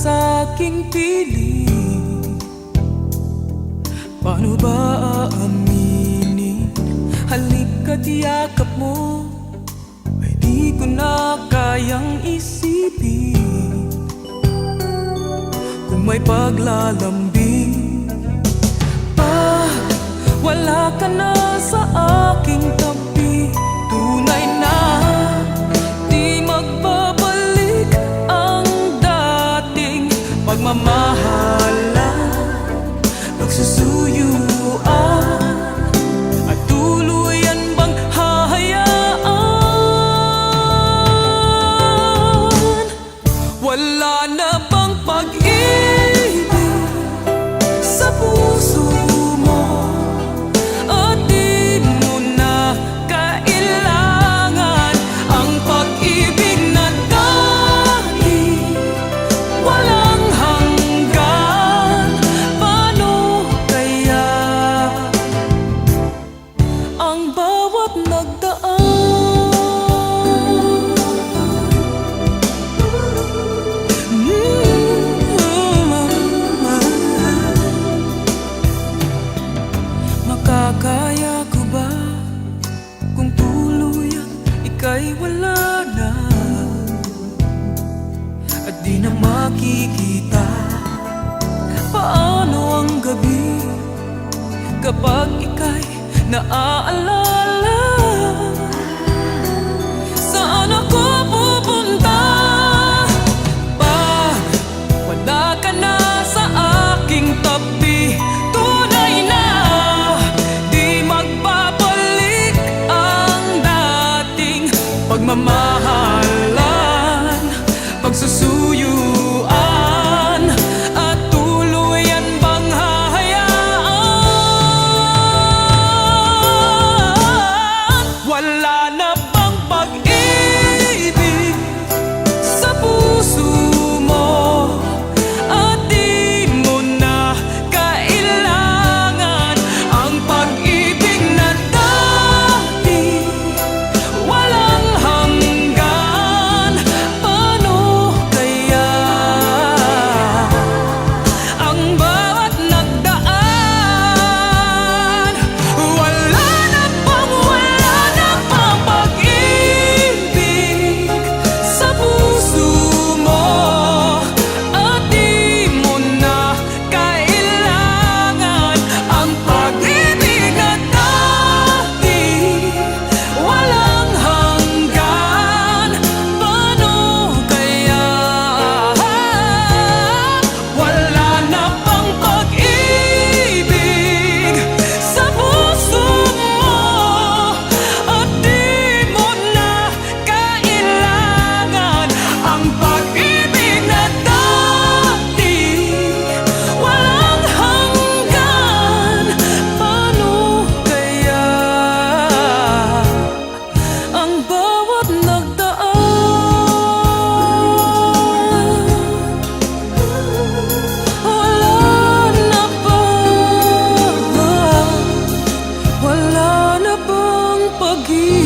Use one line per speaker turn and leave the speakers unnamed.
sa'king piling. Paano ba aaminin? Halika't yakap mo ay di ko na kayang isipin. Kung may paglalambing, pag wala ka na sa aking tabi, tunay na di magbabalik ang dating pagmamahalan, pagsusuyuan, at tuluyan bang hahayaan? Wala na bang pag-ibig sa puso mo? At di mo na kailangan ang pag-ibig na dati, walang hanggan. Paano kaya ang bawat nagdaan? Makakaya ko ba kung tuluyan ika'y wala na, at di na makikita? Paano ang gabi kapag ika'y naaalala? Saan ako pupunta pag wala ka na sa aking tabi? Tunay na di magbabalik ang dating pagmamahalan, pagsusuyuan, at tuluyan bang hahayaan? Wala na bang pag-ibig sa puso mo? At di mo na kailangan ang pag-ibig na dati, walang hanggan. Paano kaya ang bawat nagdaan? Wala na bang pag-ibig sa puso mo? At di mo na kailangan ang pag-ibig na dati, walang hanggan. Paano kaya? Wala na bang pag-ibig sa puso mo? At di mo na kailangan ang pag-ibig na dati, walang hanggan. Paano kaya ang bawat nagdaan? Wala na bang pag-ibig